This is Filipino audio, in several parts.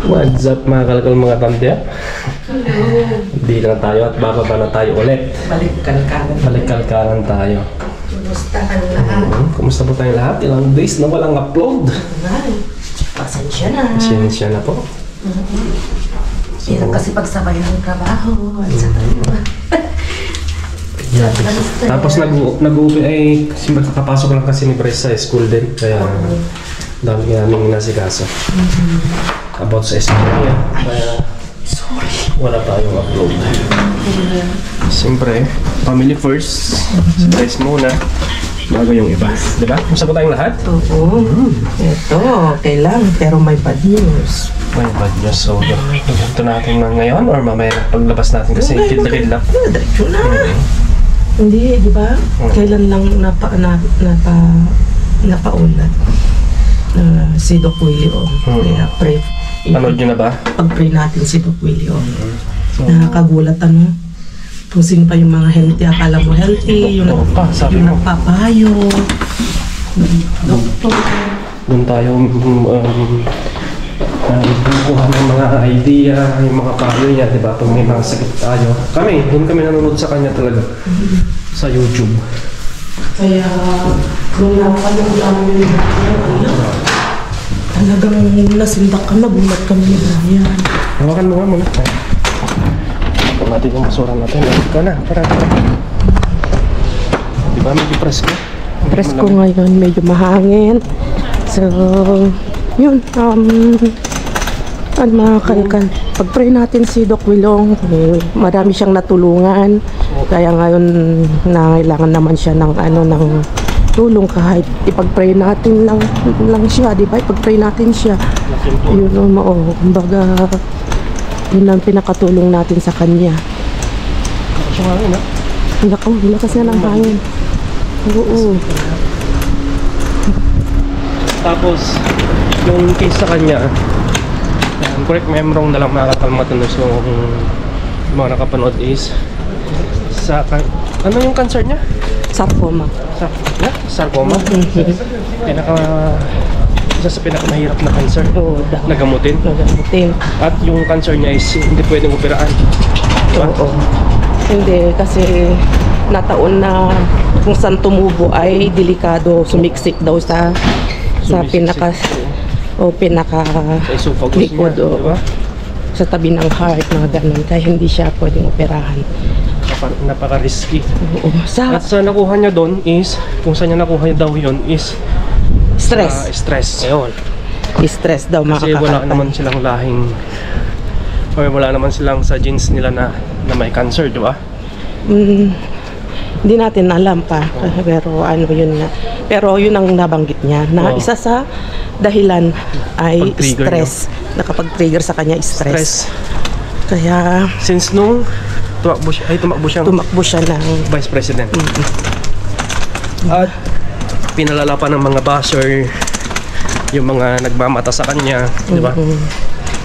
What's up mga kalakal mga tandya? Hindi lang tayo at bababa na tayo ulit. Balik-kalkaran tayo. Kumusta ang lahat? Kumusta po tayong lahat? Ilang days na walang upload. Pasensya na. Pasensya na po. Hirap kasi pagsabay ng trabaho at saka Tapos nag-uwi ay kasi magkakapasok lang kasi ni Bryce sa school din. Kaya dami namin inasikaso. About sa school niya. Kaya wala tayong upload. Siyempre, family first. Si Bryce muna. Bago yung iba. Diba? Kumusta po tayong lahat? Oo. Ito, okay lang. Pero may bad news. May bad news. So, ito natin na ngayon or mamaya paglabas natin kasi kidla-kidla. Diretso na. Hindi, di ba? Kailan lang napaulat si Doc Willie. Kaya pray. Panood nyo na ba? Pag-pray natin si Doc Willie. Nakakagulat kung sino pa yung mga healthy. Akala mo healthy, yung nagpapayo, doktor. Doon tayo kuha ng mga idea, yung mga payo niya, di ba? Pag may mga sakit tayo. Doon kami nanonood sa kanya talaga. Sa YouTube. Kaya, nung napanood namin yung talagang nasindak ka, nagulat kami ni Brian. Hawakan mo nga muna. Hawakan natin yung basura natin. Ikaw na, para. Di ba medyo presko? Presko ngayon, medyo mahangin. So, yun, mga kalkan. Pag-pray natin si Doc Wilong, marami siyang natulungan. Kaya ngayon, nangailangan naman siya ng tulong kahit ipag-pray natin lang siya, di ba? Ipag-pray natin siya. Yun, kumbaga, yun ang pinakatulong natin sa kanya. Siya nga rin, ha? Lakas na ng hangin. Oo. Tapos, yung case sa kanya, correct me I'm wrong na lang mga kakalmatanos yung mga nakapanood is ano yung cancer niya? Sarcoma. Sarcoma? Isa sa pinakamahirap na cancer na gamutin. At yung cancer niya is hindi pwedeng operaan. Diba? Oo. Hindi, kasi nataon na kung saan tumubo ay delikado, sumiksik daw sa pinaka likod diba? Sa tabi ng heart, mga ganun, kaya hindi siya pwedeng operahan. Napaka-risky. At sa nakuha niya doon is, kung saan niya nakuha daw yun is stress. Stress. Ayun. Stress daw, kasi wala naman silang lahing or wala naman silang sa genes nila na may cancer, di ba? Hindi natin alam pa, pero yun nga. Pero yun ang nabanggit niya na isa sa dahilan ay stress. Nakapag-trigger sa kanya stress. Kaya since nung tumakbo siya ng Vice President. At pinalala pa ng mga basher yung mga nagmamata sa kanya, di ba?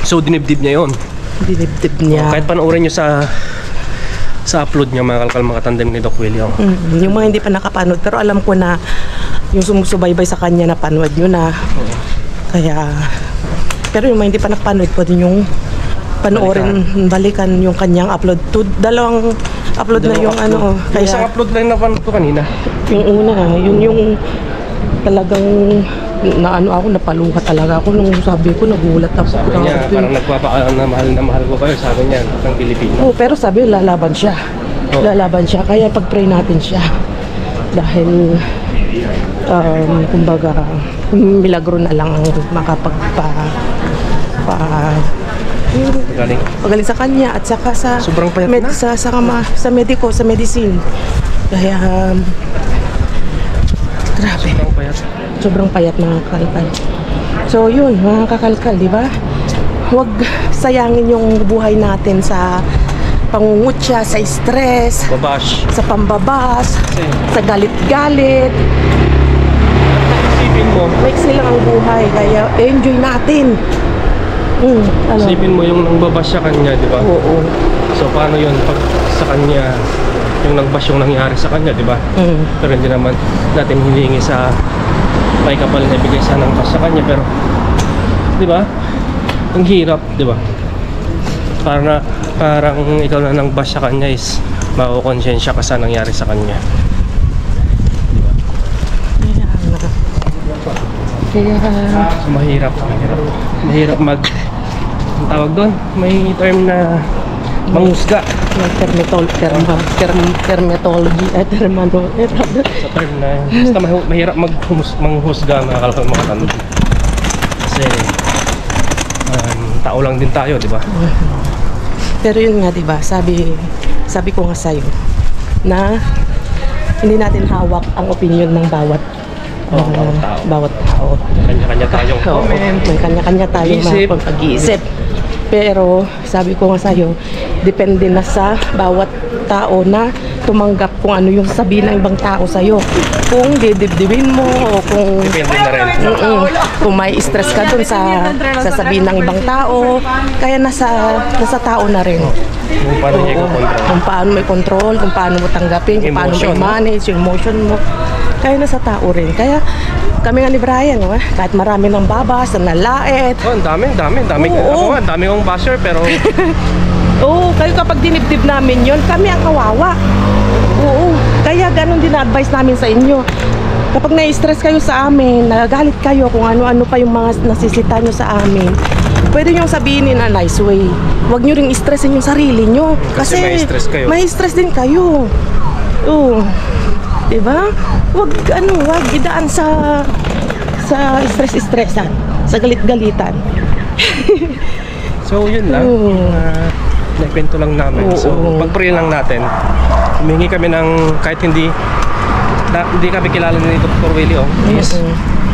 So dinibdib niya yun. Dinibdib niya. Kahit panoorin niyo sa upload niya mga kalkal mga tandem ni Doc Willie. Yung mga hindi pa nakapanood, pero alam ko na yung sumusubaybay sa kanya na panood nyo na. Kaya pero yung mga hindi pa nakapanood, pwede yung panoorin, balikan yung kanyang upload. Dalawang upload na yung kaya isang upload lang na panood ko kanina. Yung una, yun yung talagang ako, napaluha talaga ako nung sabi ko, nagulat ako. Sabi niya, parang nagpapaalam na mahal ko kayo, sabi niya, ng Pilipino. Pero sabi, lalaban siya. Lalaban siya, kaya pag-pray natin siya. Dahil, kumbaga, milagro na lang ang pagaling sa kanya at saka sa sobrang payat na? sa mediko, sa medicine. Kaya, grabe. Sobrang payat mga kakalkal. So yun, mga kakalkal, di ba? Huwag sayangin yung buhay natin sa pangungutya, sa stress, sa pambabas, sa galit-galit. Isipin mo, maiksi lang ang buhay, kaya enjoy natin. Isipin mo yung nangbabash sa kanya, di ba? Oo. So paano yun pag sa kanya yung nagbash yung nangyari sa kanya, di ba? Pero hindi naman natin hilingi sa may kapal na ibigay sana ng bash sa kanya, pero di ba? Ang hirap, di ba? Parang ikaw na nang bash sa kanya is makukonsensya ka sa nangyari sa kanya. Kaya So, mahirap ang tawag doon, may term na manghusga terminology sa term na yun. Basta mahirap manghusga mga kalakal mga tanong. Kasi tao lang din tayo, di ba? pero yun nga, di ba, sabi ko nga sa'yo na hindi natin hawak ang opinion ng bawat tao. Kanya-kanya tayong comment. May kanya-kanya tayong Isip. mga pag-iisip. Pero sabi ko nga sa'yo, depende na sa bawat tao na tumanggap kung ano yung sabihin ng ibang tao sa'yo. Kung didibdibin mo o kung Depende na rin. kung may stress ka dun sa sasabihin ng ibang tao, kaya nasa tao na rin. Kung paano niya i-control. Kung paano mo i-control, kung paano mo tanggapin, kung paano mo Emotion. i-manage yung emotion mo. Kaya nasa tao rin. Kaya kami nga ni Brian, kahit marami ng babas, nalait. Oh, ang dami. Oo. Ako nga, ang dami kong basher pero Oo, kayo kapag dinibdib namin yon, kami ang kawawa. Oo, kaya ganun din advice namin sa inyo. Kapag na-stress kayo sa amin, nagagalit kayo kung ano-ano pa yung mga nasisita nyo sa amin, pwede nyo sabihin in a nice way. Huwag nyo ring stressin yung sarili nyo. Kasi may stress kayo. May stress din kayo. Oo. Diba? Huwag idaan sa stress-stressan, sa galit-galitan. so yun lang. Nagkwento lang namin. So pag-pray lang natin. Humingi kami ng kahit hindi kami kilala ni Dr. Willie is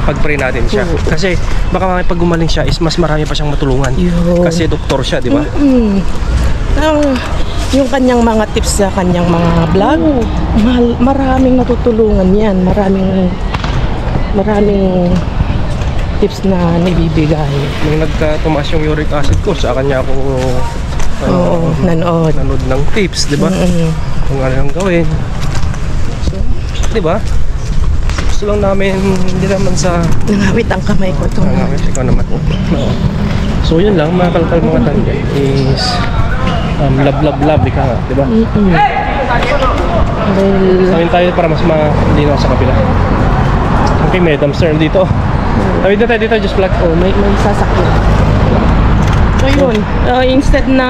pag-pray natin siya. Kasi baka mamaya pag gumaling siya is mas marami pa siyang matulungan. Kasi doktor siya, di ba? Yung kanyang mga tips sa kanyang mga vlog, maraming natutulungan yan. Maraming tips na nibibigay. Nung nagkatumaas yung uric acid ko, sa kanya ako nanood ng tips, di ba? Kung ano yung gawin. So, di ba? Gusto lang namin, hindi naman sa nangawit ang kamay ko ito. nangawit, ikaw naman. So yun lang, mga kalkal mga tangga is love, ika nga, di ba? Sabihin tayo para mas malinaw sa kabila. Okay, may dumpster dito. Tawid na tayo dito, just vlog. May sasakyan. So yun, instead na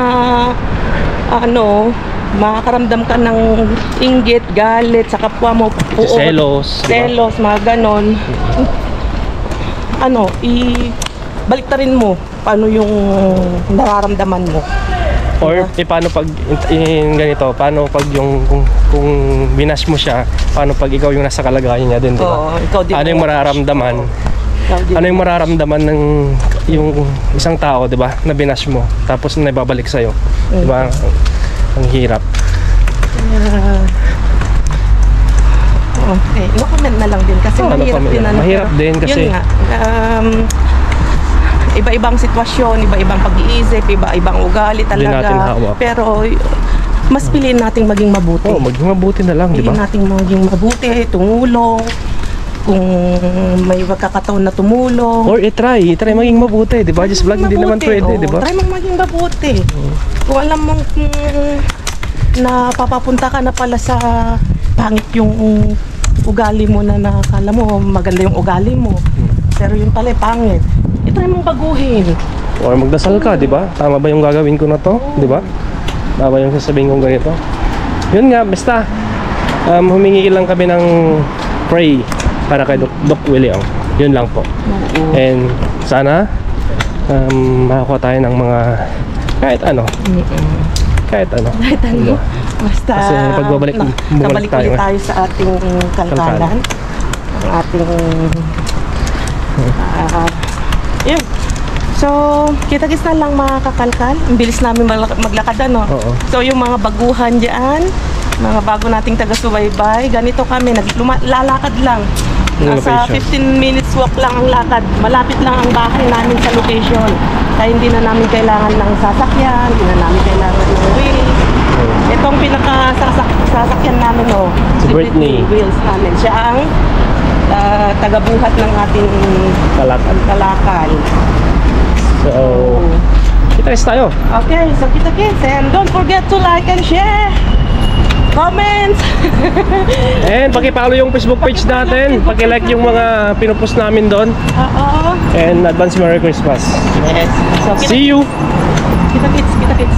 makakaramdam ka ng inggit, galit sa kapwa mo, Selos, selos, mga ganon, balik ta rin mo paano yung nararamdaman mo. Or paano pag ganito, paano pag yung kung binash mo siya, paano pag ikaw yung nasa kalagayan niya din, di ba? Ikaw din Ano yung mararamdaman? Ano yung mararamdaman ng yung isang tao, di ba, na binash mo tapos nababalik sa iyo, di ba? Ang hirap. Okay, no comment na lang din kasi mahirap din mahirap din kasi yun nga, iba-ibang sitwasyon, iba-ibang pag-iisip, iba-ibang ugali Hindi natin talaga. hawak. Pero mas piliin nating maging mabuti. maging mabuti na lang, di ba? Piliin nating maging mabuti, tumulong. Kung may magkakataon na tumulong. Or try maging mabuti, di ba? Just vlog hindi naman pwede, di ba? Try mong maging mabuti. Kung alam mong na papapunta ka na pala sa pangit yung ugali mo na nakakala mo maganda yung ugali mo, pero yung pala pangit, try mong baguhin. Or magdasal ka, di ba? Tama ba yung gagawin ko na to, di ba? Tama ba yung sasabihin kong ganito? Yun nga, basta humingi lang kami ng pray para kay Doc Willie. Yun lang po. And sana makakuha tayo ng mga kahit ano. Diba? Basta kasi pagbabalik nabalik ulit tayo sa ating kalkalan. Ang ating yun. So, kita-kits na lang mga kakalkal. Ang bilis namin maglakad, ano? Oo. So, yung mga baguhan dyan, mga bago nating taga-subaybay, ganito kami, lalakad lang. Nasa 15 minutes walk lang ang lakad. Malapit lang ang bahay namin sa location. Kaya hindi na namin kailangan ng sasakyan, hindi na namin kailangan ng wheels. Itong pinaka-sasakyan namin, si Brittany. Wheels namin. Siya ang tagabuhat ng ating kalakal. So, kita-kits tayo. Okay, so kita-kits. And don't forget to like and share. Comments. And paki-follow yung Facebook page natin. Paki-like yung mga pinupost namin doon. Oo. And advance Merry Christmas. Yes. So, See you. kita-kits, kita-kits.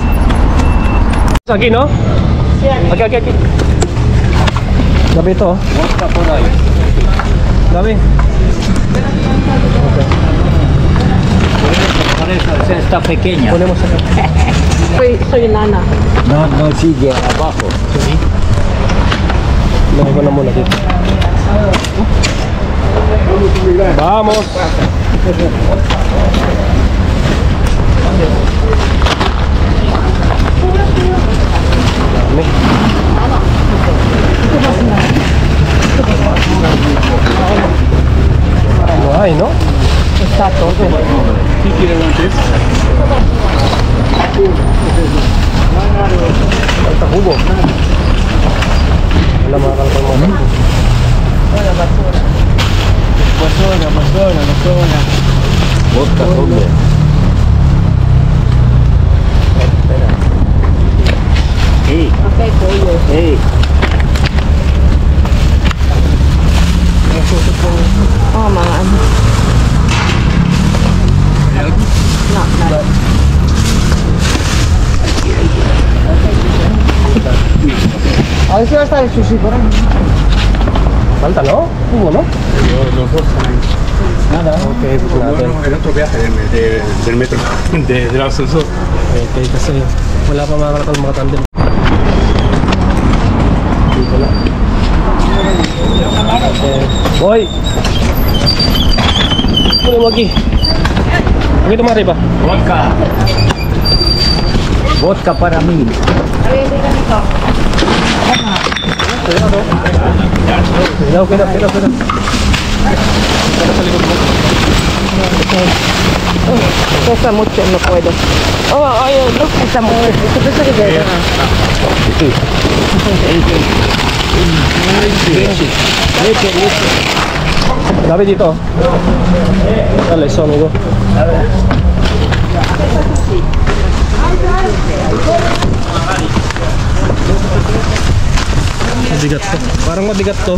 Sagi, no? Okay. Gabi ito. Gabi. Esa está pequeña. Kunin mo sa Soy nana. No sigue abajo. Lagay ko na muna dito. Vamos. Dami. Ay, no? Está todo. Ang takubo. Wala mga kalapang mga takubo. Basura. Vodka doble. Hey, Okay, pollo. hey. Oh, mga ano. No. Ahí sí va a estar el sushi por ahí. Falta, no? Hubo, no? Los dos también. Nada. Okay, pues natin. Bueno, el otro viaje del metro, del ascensor. Okay, kasi wala pa mga kalapang mga tandem. Dito na. Boy! Kunin mo, Aki. Huwag ito mari ba? Vodka. Vodka para mí. Okay na. Pesa mucho, no puedo. Oh, oye, no pesa mucho. Esto pesa que queda. Gabi dito. Dale, eso, amigo. Mabigat to. Parang mabigat to.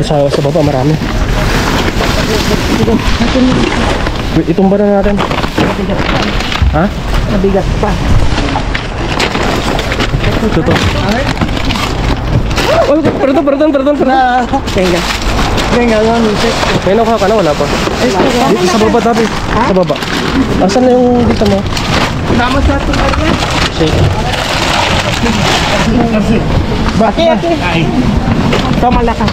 Sa baba marami. Wait, itumba na natin. Ha? Mabigat pa. Ito to. Oh, perdón. Venga, vamos. May nakuha ka na, wala pa. Dito sa baba, Tabi. Sa baba. Asan na yung dito mo? Vamos a tomar ya. Shake. Aquí. Tómala acá.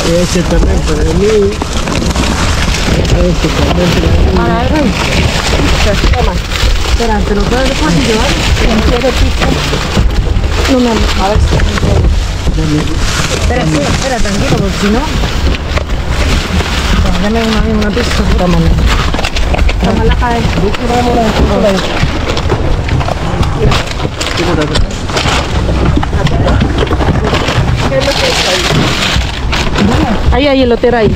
Ese también para mí. Ese también para mí. Toma. Espera, ¿te lo puedes llevar? No, no, a ver si... Espera, tranquilo, porque si no... Dame una pista. Tómala. Tómala, cae. Ahí, elotera ahí.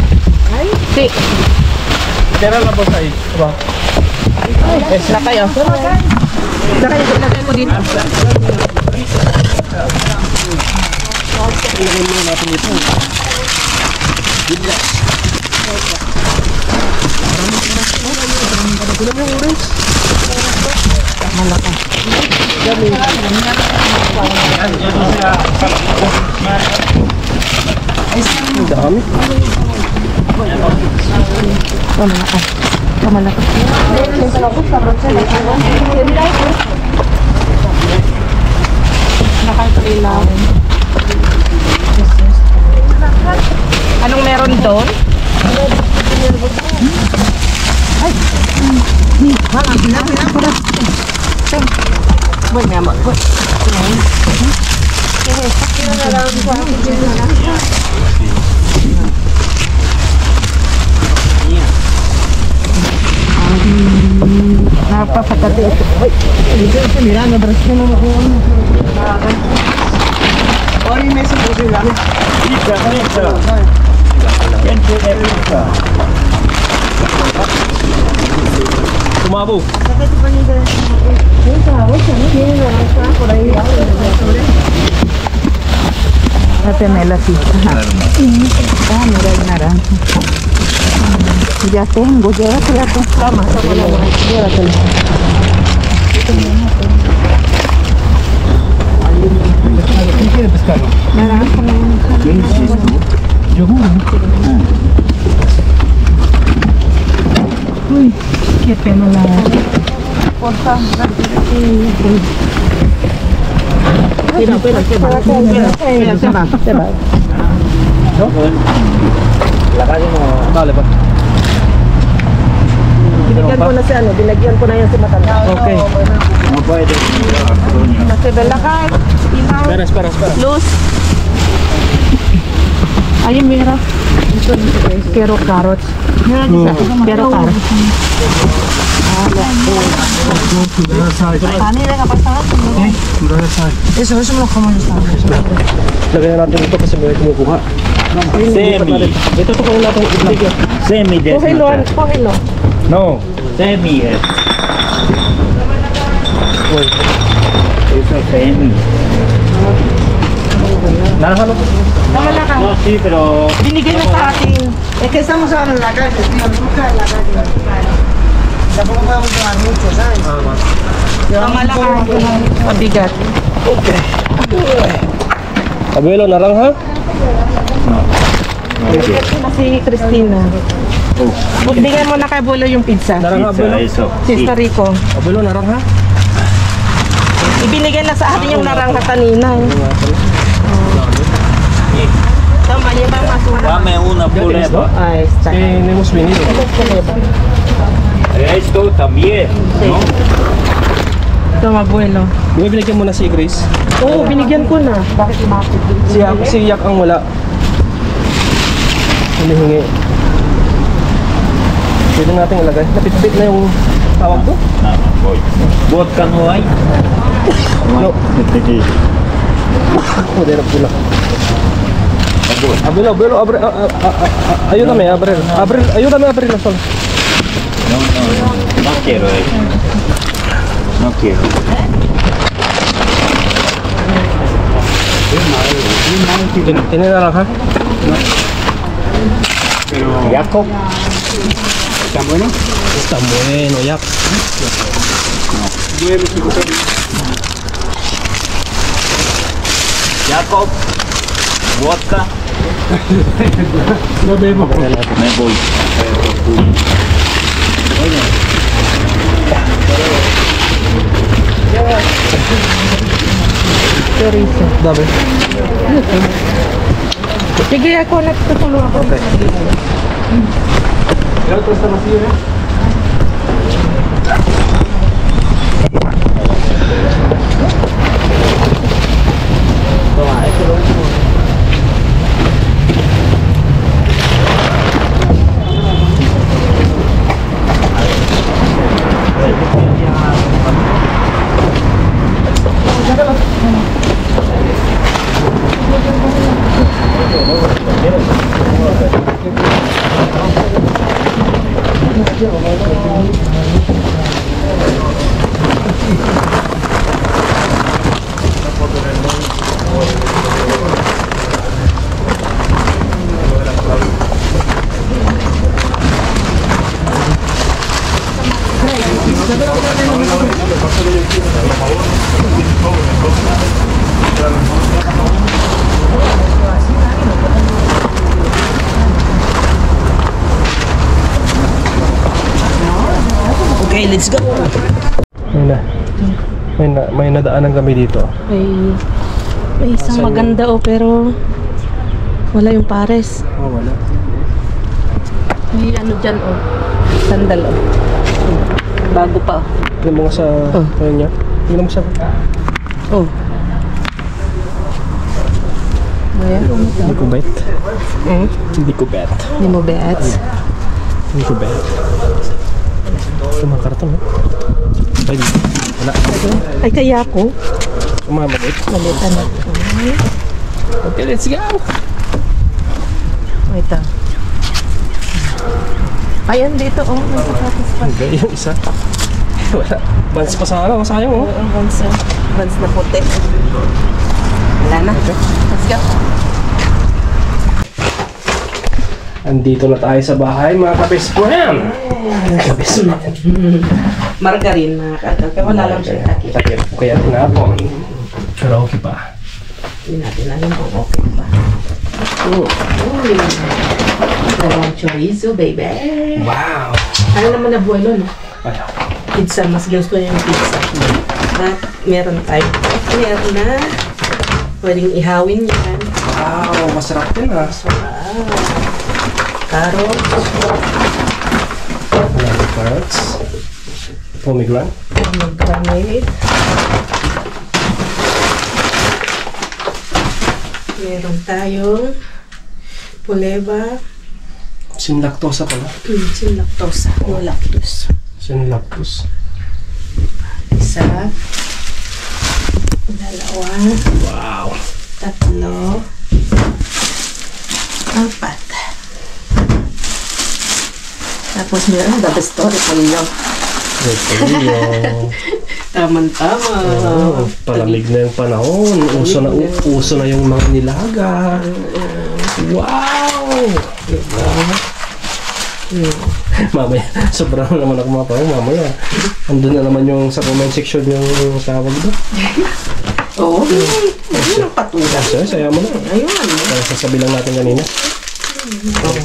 ¿Ahí? Sí. Tira la bolsa ahí. Ba? La kayo. Lagay ko dito. Ang dami. Tómala. Nakakailaw. Anong meron doon? Ay! Bueno, mi amor. Napapatate ito. Uy! Dito mirando, pero siya na makuha. Pizza, pizza. ¿Quién quiere pizza? Tumabo. Dame la pizza. Ah, mira el naranja. Ya tengo, llévatela tú. Toma, llévatela. ¿Quién quiere pescado? Naranja. ¿Qué dices tú? Yogur. Uy, qué pena la... Por favor. La calle no... Dale pa. Binigyan ko na si ano, binagyan ko na yan si Matanda. Okay. No puede. Kasi belakay. Ilaw. Espera. Luz. Ayun, mira. Quiero carrots. Quiero carrots. Eso me lo como yo estaba. Lagyan natin ito kasi may kumukuha. Semi. Ito po kung natin ibigay. Semi de Pohilo. No, semi es. Eso es semi. Naranja no po. No, sí, pero... Binigay na sa atin. Es que estamos ahora en la calle, tío, nunca en la calle. Tampoco podemos llevar mucho, ¿sabes? Mabigat. Abuelo, naranja? Si Christina. Bigyan mo na kay Bolo yung pizza. Naranja, Pizza, abuelo. eso. Sister Rico. Abuelo, naranja? Ibinigay na sa atin yung narangka kanina. Tama, yung mga masura. Dame una puleva. Ahí está. Eh, no hemos venido. Esto también, ¿no? Tama, Abuelo. Di ba binigyan mo na si Grace? Oo, binigyan ko na. Bakit umapit? Si Yak ang wala. Hinihingi. Pwede natin ilagay. Napitbit na yung tawag to? No, voy. ¿Vodka no hay? No. Joder, pula. Abuelo, ayúdame a abrir. Ayúdame a abrir la sola. No quiero eso. No quiero. ¿Tiene naranja? Jacob. ¿Está bueno? Está bueno, Yak. Jacob. Vodka. No bebo. Me voy. Dame. Sige, ako nagtutulong ako. Okay. El otro está vacío, ¿eh? Toma, este lo último. Okay, let's go. May nadaanan kami dito. May isang maganda pero wala yung pares. Oh, wala. May ano dyan sandal bago pa Yung mga sa kanya. Tingnan mo siya. oh. Ayan. Hindi ko bet. Hindi ko bet. Hindi mo bets. Hindi ko bet. Ito mga karton, no? Ay, wala. Ay, kaya ako. Sumama ko. Malitan na. Okay, let's go. Wait ah. Ayan dito, oh. May sapatos pa. Okay, yung isa. Wala. Bans pa sana. Sayang, oh. Ang Vans na puti. Wala na. Let's go. Andito na tayo sa bahay, mga ka-best friend. Ka-best friend. Margarine, mga kadal. Kaya wala lang siya takip. Takip ko kaya tinapon. Pero okay pa. Hindi natin alam kung okay pa. Oh. Uy. Dalawang chorizo, baby. Wow. Ano naman na buwelo, no? Ayaw. Pizza, mas gusto niya yung pizza. At meron tayo. Meron na. Pwedeng ihawin yan. Wow, masarap din ah. Wow. Carrots. Carrots. Pomegranate. Pomegranate. Meron tayong puleva. Sinlactosa pala. Sinlactosa. No lactose. Sinlactose. Isa. Dalawa. Wow. Tatlo. Apat. Tapos meron the story po ninyo. Tama-tama. Oh, palamig na yung panahon. Uso na yung mga nilaga. Wow! Diba? Mamaya, sobrang naman ako mapawang. Mamaya, andun na naman yung sa comment section yung tawag doon. Oo. Ayun ang patulang. Saya mo na. Ayun. Kaya sasabi lang natin kanina.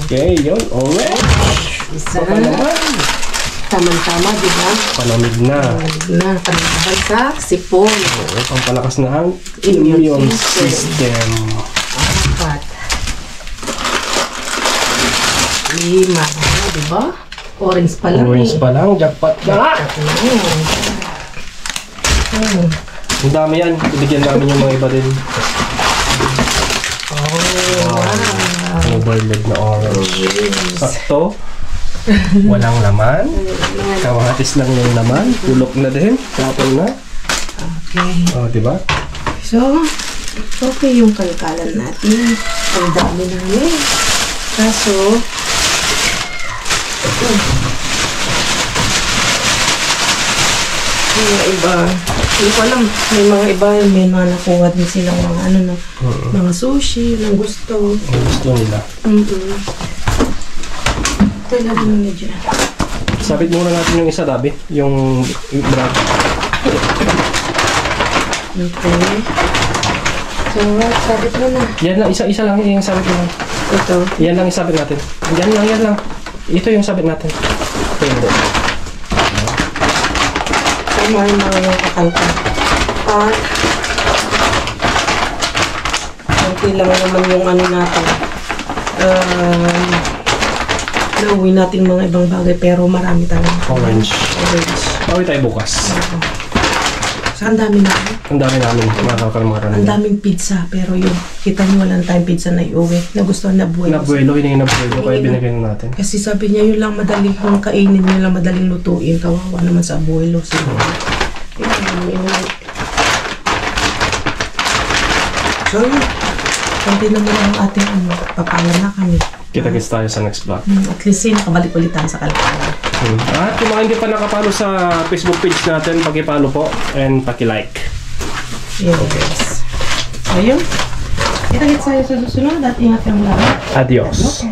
Okay, yun. Alright. Isa. Tama-tama, di ba? Palamig na. Panahal sa sipon. Pampalakas na ang Immune immune system. system. Apat. 5. Di ba? Orange pa lang. Orange pa lang, jackpot na. Ang dami yan. Ibigyan namin yung mga iba din. Wow. Overload na orange. Sakto. Walang laman. Kamatis lang yung laman. Pulok na din. Tapon na. Okay. O, diba? So, okay yung kalkalan natin. Ang dami namin. Kaso, mga iba, hindi ko alam, may mga iba, may mga nakuha din silang mga ano na, mga sushi, ng gusto. Ang gusto nila. Ito lang nyo dyan. Sabit muna natin yung isa, Dabi. Yung brad. Okay. So, sabit mo na. Yan lang, isa-isa lang yung sabit mo. Ito. Yan lang yung sabit natin. Yan lang. Ito yung sabit natin. Ito yung hindi. Tama yung mga kakalkan. At, okay lang naman yung ano natin. Nauwi natin mga ibang bagay pero marami tayong Orange. orange. Bawi tayo bukas. So, ang dami na. Ang dami namin. Ang daming pizza pero yung kita nyo walang tayong pizza na iuwi. Nagustuhan na buhay. Nabuelo, hiningi na buelo. Kaya binigyan na natin. Kasi sabi niya yun lang madaling kung kainin, yun lang madaling lutuin. Kawawa naman sa abuelo. So, so yun. Kunti naman ang ating papala na kami. Kita-kits tayo sa next vlog. At least nakabalik ulit tayo sa kalakalan. At kung mga hindi pa nakapalo sa Facebook page natin, paki-follow po and paki-like. Yes. So yun. Kita-kits tayo sa susunod at ingat kang lahat. Adios.